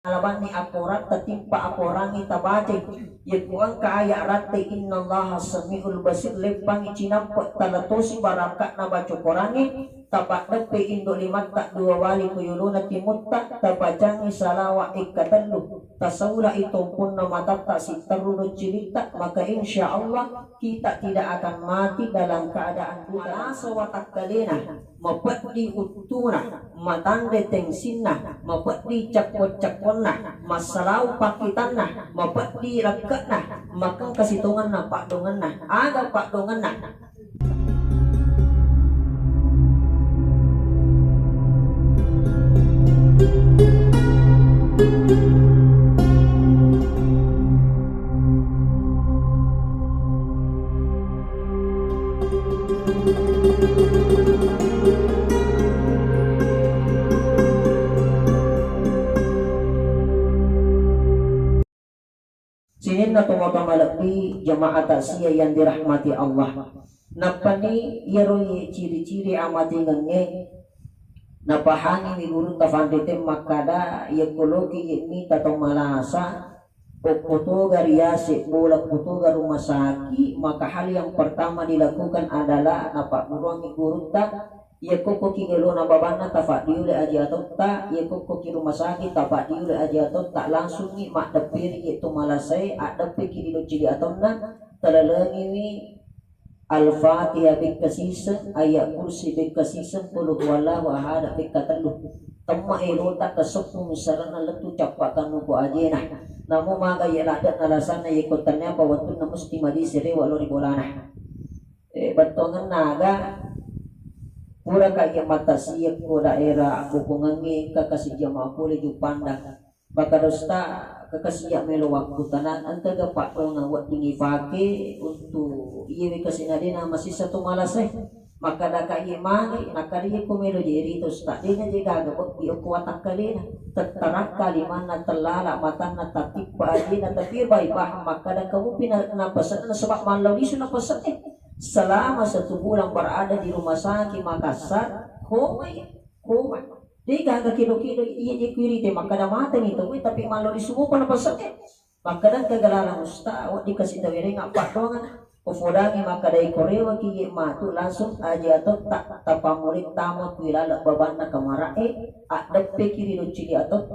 alaban ni akorat tatimpa akorangi tabaje yakuang kaaya rate innallaha samiul basir lepang cinampa talatosi barakat na baco korangi tapak depe indo limat tak dua wali kuyuluna timutta tapajangi salawa ikkatallu tasawla itu pun nama tak si terurut cerita maka insya Allah kita tidak akan mati dalam keadaan buta sawatak kalena mapatdi utuna matande tengsinna mapatdi cakot-cakonna masalau pakitanna mapatdi rakatna makang kasitunganna pakdonganna aga pakdonganna. Sinin na tumutong malaki jamaah tasya yang dirahmati Allah. Napani yaroy ciri-ciri amati ngenge napahani ni guru tafandite makada ekologi yakni tatong malasa Putu gariasi bola putu rumah sakit maka hal yang pertama dilakukan adalah napak buruang guru tak ia koko kingelo na babana tapak diule aja atau tak ia koko ki rumah sakit tapak diule aja atau tak langsung ni mak depir itu malasai ada pikir di cili atau nak terlalu ini Al-Fatihah bikasisen ayat kursi bikasisen puluh wala wahada bikataluh temma elota kesepung sarana letu capakan nuku ajena namu maga yelada nalasana ikotannya bahwa tu mesti madi sere walori bolana batongan naga pura kaya mata siap ko daerah bukungangi kakasih jamaah pule jupanda bakarosta kakasih melo waktu tanan antaga pak ngawat tinggi fake untuk iya kasinadina masih satu malaseh maka dah kaya mari nakari ko melo jeri terus tak dina jega gabot bio kuatak kalina tertarak kalimana telala matana tatip paadina tapi baik paham maka dah kamu pinapasan na sebab malau di sana pesan selama 1 bulan berada di rumah sakit Makassar koma dia kagak kilo-kilo iya dikiri maka dah mata itu tapi malau di semua pernah pesan maka dah kegalaran ustaz awak dikasih tawiri ngapak doang Ufudangi maka dari korewa kiye matu langsung aja atau tak tapamurik tamu kuilala babana kamarae adep pikiri lucili atau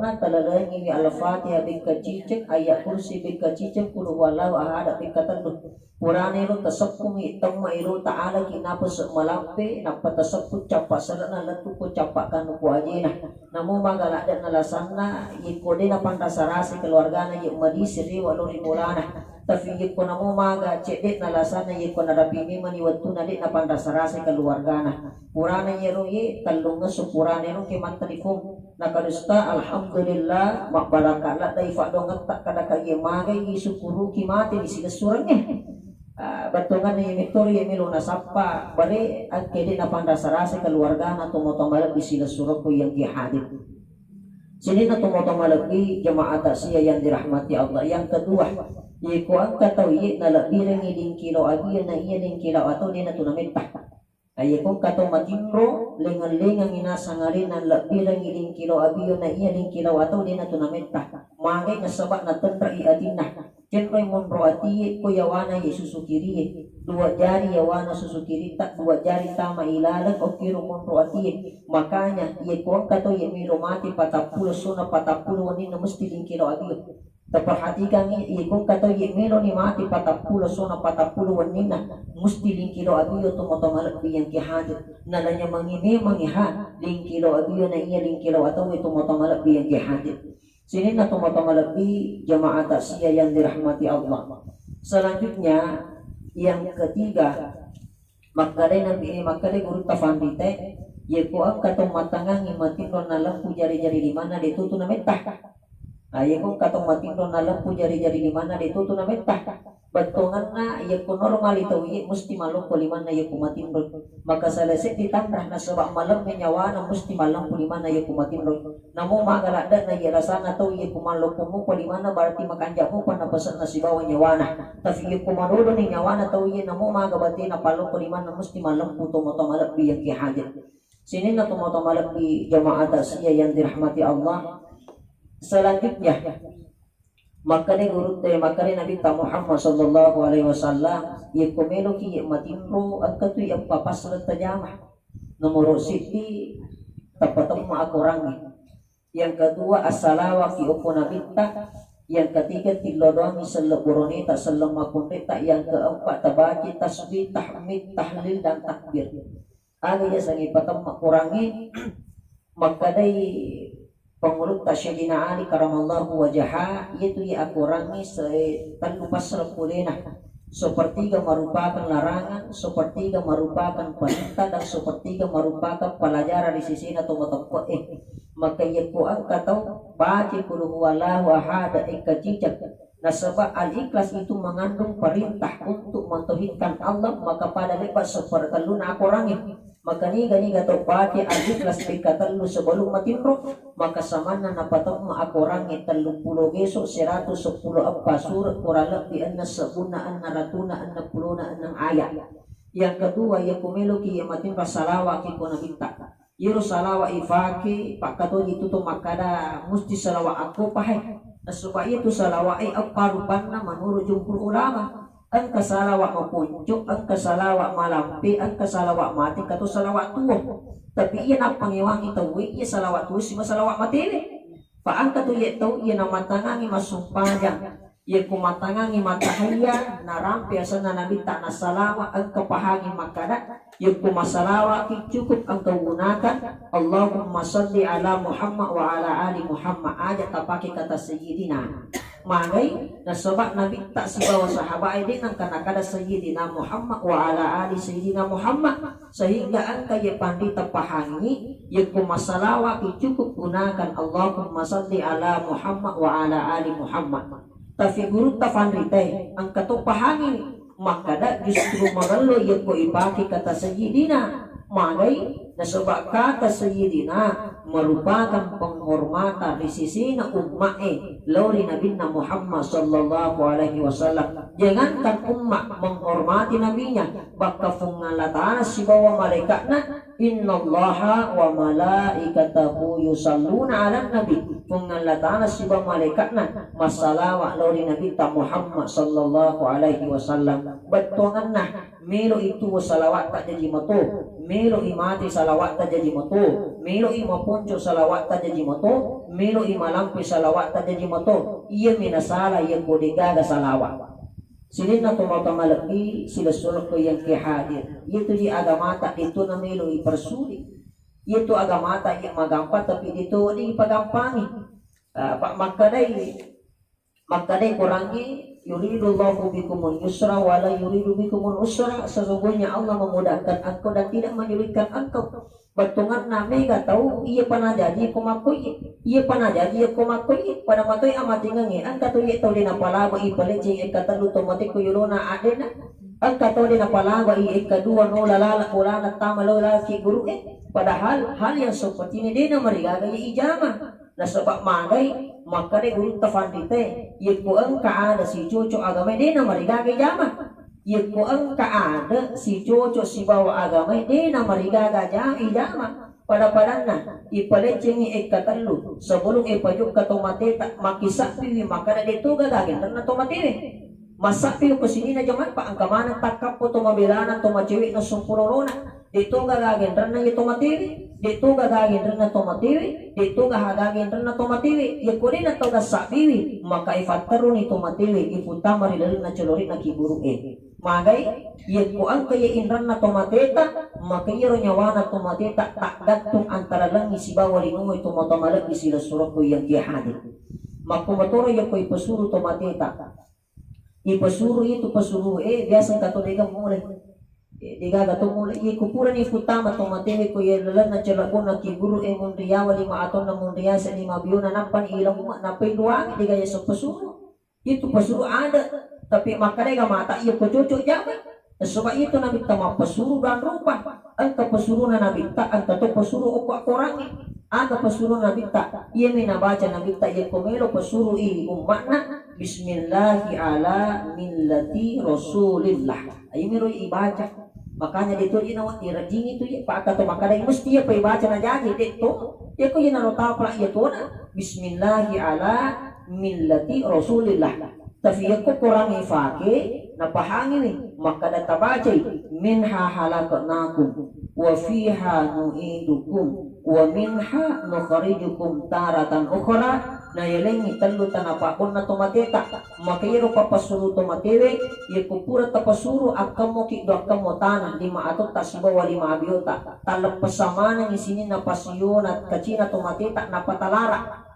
na talalangi al-Fatihah bika cicek ayat kursi bika cicek kulu walau ahada bika tandu purane lu tasapumi tamma ilu ta'ala kinapa semalampe napa tasaput capa sarana letu ko capakan ku ajena namu magala dan nalasana yikode na pandasarasi keluargana yik madisiri walori bolana tapi yiko namo maga cedek nalasana yiko narabimi maniwatu nadi na pandasarasi keluargana purana yero ye talunga supurane no kimantarifum nakadusta alhamdulillah makbarakala dai fadongan tak kada kaya maga yisukuru kimati di sigasurangnya batungan ni Victoria Milo na sapa bare at kede na pandasarasi keluargana tumotomalab di sigasurako yang kihadit sini na tumotomalab di jamaah tasya yang dirahmati Allah. Yang kedua iku ang katawi na labirang iding kilo abiyan na iya ding kilo atau di na tunamita ay kung kato matimro lengan-lengang inasangarin na labirang iding kilo abiyan na iya ding kilo atau di na tunamita mangay nga sabat na tentra iatin na Kenroy monro ati ko yawana yesusukiri 2 jari yawana susukiri tak 2 jari tama ilalag o kiro monro ati makanya ye ko kato ye milo mati 40 suna 40 wani na mesti ding kilo abiyo taperhatikan ye ko kato ye milo ni mati 40 suna 40 wani na mesti ding kilo abiyo tumotomalak yang kihadir nalanya mangini mangiha ding kilo abiyo na iya ding kilo atau itu motomalak yang kihadir. Sini na tumotomalaki jamaah tasya yang dirahmati Allah. Selanjutnya yang ketiga makare nabi makare guru tafandite yaitu ang katong matangang imatinron na lampu jari-jari di mana ditutu na metah. Ayeko katong matinron na lampu jari-jari di mana ditutu na metah. Batungan na yaitu normal itu mesti malum kuliman na yaitu matinron. Maka selesai ditambah na sebab malam menyawa na mesti malam kuliman na yaitu matinron. Namun magaladan na yarasana to yaitu malum kumu kuliman na berarti makan jamu panapasan na si bawa nyawana. Tapi yaitu manulo ni nyawana to yaitu namun magabati na palum kuliman na mesti malam puto motomalak biyang kihajat. Sini na tumotomalak bi jamaah tasya yang dirahmati Allah. Selanjutnya makanya guru makanya Nabi Muhammad sallallahu alaihi wasallam ye komelo ki ye matimro at katu ye papasrat tajamah. Nomor siti tapatong maakurangi. Yang kedua asalawa ki opo nabita. Yang ketiga tilodomi seleburonita selemakunita. Yang keempat tabaci tasbih tahmid tahlil dan takbir. Ada ya sangi patong makurangi makadai pengurut Sayyidina Ali karamallahu wajah itu ya akurangi tanlupas repulena sepertiga merupakan larangan, sepertiga merupakan perintah dan sepertiga merupakan pelajaran di sisi atau matapok maka ya ku angka tau baca qul huwallahu ahad ikajijak. Nah sebab al-ikhlas itu mengandung perintah untuk mentauhidkan Allah, maka pada lepas seperti luna akurangi maka ni gato baca al-ikhlas bikatalu sebelum matimro maka samana napatong maakurangi 30 gesok 110 apa surat kurang lebih anna sabuna anna ratuna anna puluna anna ayat. Yang kedua ya kumelo ki matimra salawa ki kuna minta yero salawa ifaki pak kato itu tuh makada musti salawa aku pahe supaya itu salawa apa rupana menurut jumhur ulama ang kasalawa mapunjuk, ang kasalawa malampi, ang kasalawa mati, kato salawa tuwo. Tapi iyan ang pangiwang itawi, iya salawa tuwo, si masalawa mati. Paang kato iya ito, iya na matangangi masumpayang, iya kumatangangi matahaya, narampi asa na nabita na salawa, ang kapahagi makada, iya kumasalawa, cukup ang kawunakan, Allahumma salli ala Muhammad wa ala ali Muhammad, aja tapaki kata Sayyidina. Magay na sebab Nabi tak si bawa sahabat ini nang kanakada Sayyidina Muhammad wa ala ali Sayyidina Muhammad sehingga angka ye pandita pahangi ye kumasalawa ki cukup gunakan Allahumma salli ala Muhammad wa ala ali Muhammad. Tapi guru tafandrite angka to pahangi makada justru magalo ye ko ibaki kata Sayyidina. Magay na sebab kata Sayyidina merupakan penghormatan di sisi na ummae lauri Nabi Muhammad sallallahu alaihi wasallam. Jangankan umat menghormati nabinya, baka fungalatana si bawa malaikatna innallaha wa malaikatahu yusalluna ala nabi. Fungalatana si bawa malaikatna masalawa lauri Nabi Muhammad sallallahu alaihi wasallam. Betuanganna melo itu salawat tak jadi moto, melo imati salawat tak jadi moto, melo imapunco salawat tak jadi moto, melo imalampi salawat tak jadi moto. Ia minasala ia kodigaga salawat. Sini na tumatamalapi sila sulok ko yang kehadir. Itu di agama tak itu na melo ipersulit. Itu agama tak yang magampat tapi itu di pagampangi. Makadai kurangi yuridullahu bikumul yusra wala yuridu bikumul usra. Sesungguhnya Allah memudahkan engkau dan tidak menyulitkan engkau. Batungan name gak tahu iya pernah jadi kumakui iya pernah jadi kumakui pada matoi amati ngangi angka tu iya tahu dina palaba i palejing kata lu tomate ku yulona adena angka tahu dina palaba i kedua no lalala kulana tamalo laki guru padahal hal yang seperti ini dina marigaga ijamah. Nah sebab magay maka de guru tafandite iya ku angka ada si cucu agama dina marigaga ijamah. Ia ko ang kaada si Jojo si bawa agama di na marigaga ijama pada padanna ipalecing ikatalu sebelum ipajuk ka tomateta makisapi maka na dito gagagin na tomatire masapi ko sini na jaman pa ang kamana takap ko tumabirana tumaciwi na sumpurorona dito gagagin na ito matiri dito gagagin na tomatiri dito gagagin na tomatiri ia ko rin na to gasabiwi maka ifataro ni tomatiri ipunta marilal na cholori na kiburu magay iya ko ang kaya inran na tomateta makayiro nyawa na tomateta tak gatong antara lang isibawa linungoy tumatamalak isila surok ko yang kihadir makumatoro iya ko ipasuro tomateta ipasuro itu pasuro biasa katoliga mulai diga gatong mulai iya kupura ni futama tomatete ko iya lalan na chalako na kiburu mundiya walima aton na mundiya sa lima biyo na nampan ilang napay duwang diga iya sa pasuro itu pasuro ada tapi makanya mata iya kecucuk jaman sebab itu Nabi tama pesuruh dan rupa angka pesuruh Nabi tak angka tu pesuruh okok korangi angka pesuruh Nabi tak ia mina baca Nabi tak ia komelo pesuruh i umatna bismillahi ala millati rasulillah ayo miro ibaca makanya dito inawan irajing itu ya pak kata makanya mesti ya ibaca na jadi dito Ya ko yana rota pala ya tona bismillahi ala millati rasulillah. Tapi ya ko kurang ifake napahangin ni maka databacay minha halaknakum wa fiha nu'idukum wa minha nukhrijukum taratan ukhra na yalengi talo tanapakon na tumateta makayro papasuru tumatewe ye kupura tapasuru akamo ki do akamo tanah lima ato tasiba wa lima abiyota talapas sama ng isinin na pasyon at kachina tumateta na patalara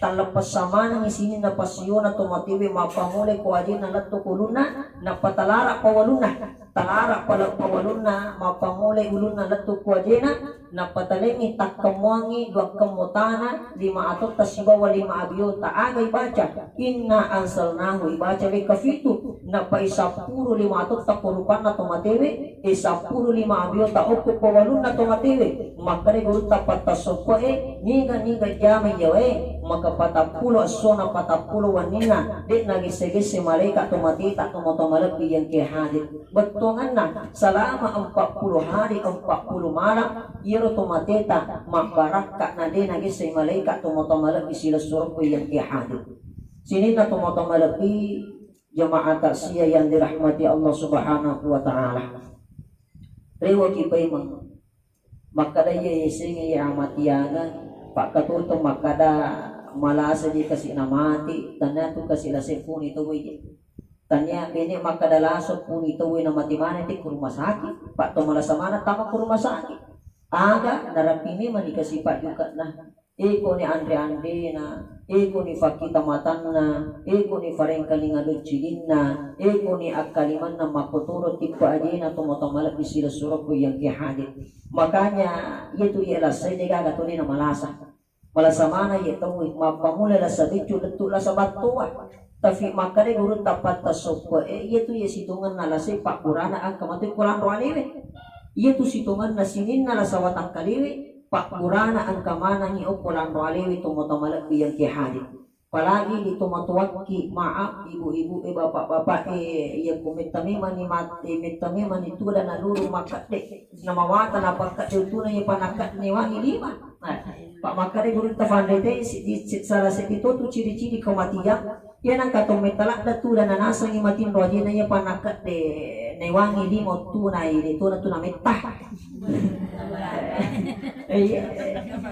talapas sama ng isinin na pasyon at tumatewe mapamulay ko ajin na lato kuluna na patalara pawaluna talara pala pawaluna mapamulay uluna lato ko ajin na patalengi takkamuangi do akamo tanah lima ato tasiba wa lima abiyota agay baca inna ansalnahu ibaca li kafitu na pa isapuro lima atot tapurupan na tumatewe isapuro lima abiyota opo pawalun na tumatewe makare guru tapat tasoko niga jama yawe maka patapulo aso na patapulo wanina di nagisegese malaikat tumatita tumotomalapi yang kehadit betongan na selama 40 hari 40 malam iro tumatita mabaraka na di nagise malaikat tumotomalapi sila suruh yang kehadit sini na tumotomalapi jamaah taksiyah yang dirahmati Allah Subhanahu wa taala. Rewa kipay makada ye singi amatiana pak katuto makada malasa di kasi namati tanya tu kasi lasip pun itu we tanya ini makada lasok pun itu we na mati mana di rumah sakit pak to malasa mana tama ke rumah sakit aga narapini man dikasih pak juga nah iko ni Andre na iko ni Fakita Matanna iko ni Farengkalinga Dutchilina iko ni Akaliman na maputuro tipa ajina tumotomalak di sila suroko yang kihadit makanya itu ialah saya degaga tuli na malasa mana ito mapamula la sa dicho letu la sa batua tapi makanya guru tapat tasoko itu ya situngan na lasay pakurana ang kamatoy kulang roaliwe itu situngan na sinin na la sa watang kaliwe pak burana ang kamana ni okulan roalewi tumotomalak yang kihadit palagi di tumatuwaki maaf ibu-ibu bapak-bapak ya kumitami mani mati mitami mani tu dan naluru makat de namawata na pakat itu na yung panakat ni wangi lima pak makare guru tafandete di salah sekitu tu ciri-ciri kematian yan ang katumitalak da tu dan nanasa ni matin roje na yung panakat de newangi limo tu na itu na tu na mitah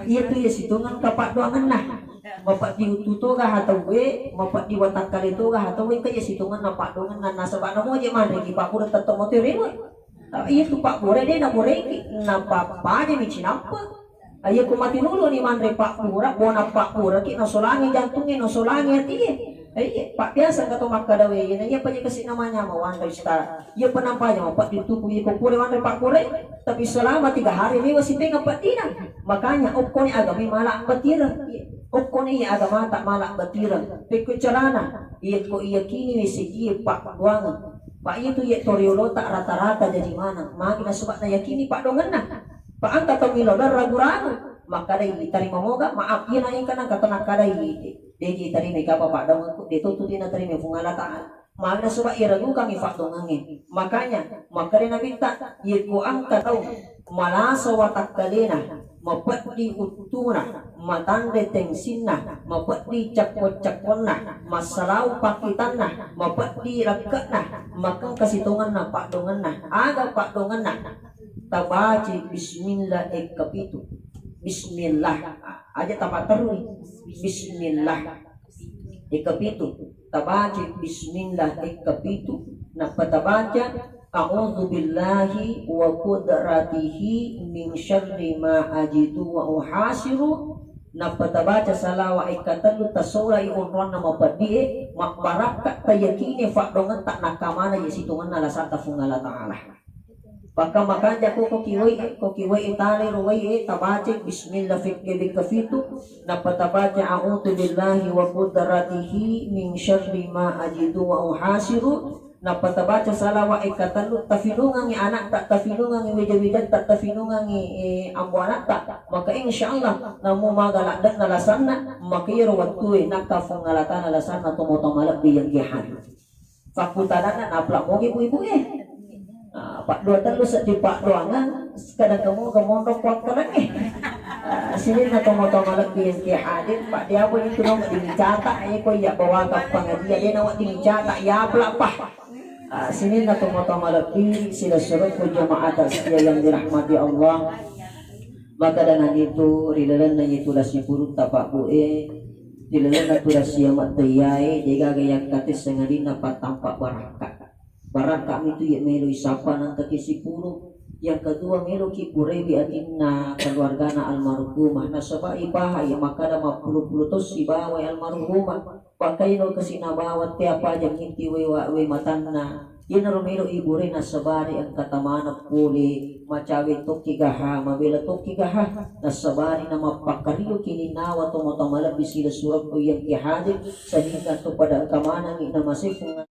iya tu ya situngan kapak doangan nah mapak diututo ka hatawe mapak diwatak kalito ka hatawe kaya situngan na pak doangan na nasa ba na mo di man regi pak pura tato mo terewa iya tu pak pura de na boreki na papa de michinampa iya ko matinulo ni man re pak pura bona pak pura ki nosolangi jantungnya nosolangi hatiye pak biasa kata makadawe iya pa niya kasi namanya mawanda star iya penampanya mapak dituku iya ko pura man re pak pura tapi selama 3 hari ini masih tengah patina makanya okko ni agami malak batira okko ni agama tak malak batira peko carana iya ko iya kini sigi pak buangan pak itu ya toriolo tak rata-rata jadi mana makin sebab na yakini pak dongan na pak anta tomilo dan ragu-ragu maka dai tarima moga maaf iya na ikan kata nakadai deji tarima ka pak dongan ko ditututin na tarima fungala ta Magna suba iragu kami faktongangi makanya makare na binta yiku angka tau malasa watak kalena mapati utuna matande tengsinna mapati cakot-cakonna masalau pakitanna mapati rakatna makang kasitungan na pakdongan na aga pakdongan na tabaci bismillah kapitu bismillah aja tapat terus bismillah kapitu tabaci bismillah kapitu na patabaca a'udzu billahi wa qudratihi min syarri ma ajidu wa uhasiru na patabaca salawa ikatalu tasawla iunron na mapadi makbaraka tayakini fakdongan tak nakamana yasitungan na lasata fungala ta'ala Paka makanya ko kiwai itali ruwai tabaci bismillah fikir kafitu na patabaca a'udzu billahi wa qudratihi min syarri ma ajidu wa uhasiru na patabaca salawa ikatalu tafilungan anak tak tafilungan wijawidan tak tafilungan ambu anak tak maka insyaallah namu magalak dan nalasanna makiro waktu nakafungalakan nalasanna tumotomalak yang gihan fakutana naplak mo ibu-ibu Pak dua terus di Pak doangan kadang kamu mondok kuat kalian Sini na tomo-tomo lebih yang hadir Pak dia pun itu nama dicatat ya ko ya bawa ke pengajian dia nama dicatat ya pelapah. Sini na tomo-tomo lebih sila suruh jamaah tasbih yang dirahmati Allah. Maka dengan itu rilalan na itulasnya purut tapak bue rilalan na tulasnya matayai jika gaya katis sengadina patampak barang kami itu ya melu isapa nanti kisi purut. Yang kedua meluki kurebi atinna keluargana almarhumah nasaba ibaha ya maka ada mapuluh-puluh tos ibawa almarhumah pakai no kesina bawa tiapa jam inti we matanna yen romero ibure nasabari ang katamana puli macawe toki gaha mabela toki gaha nasabari na mapakariyo kini nawa tomo-tomo labis sila surab ko yang kihadir sehingga to pada kamana ni na masifung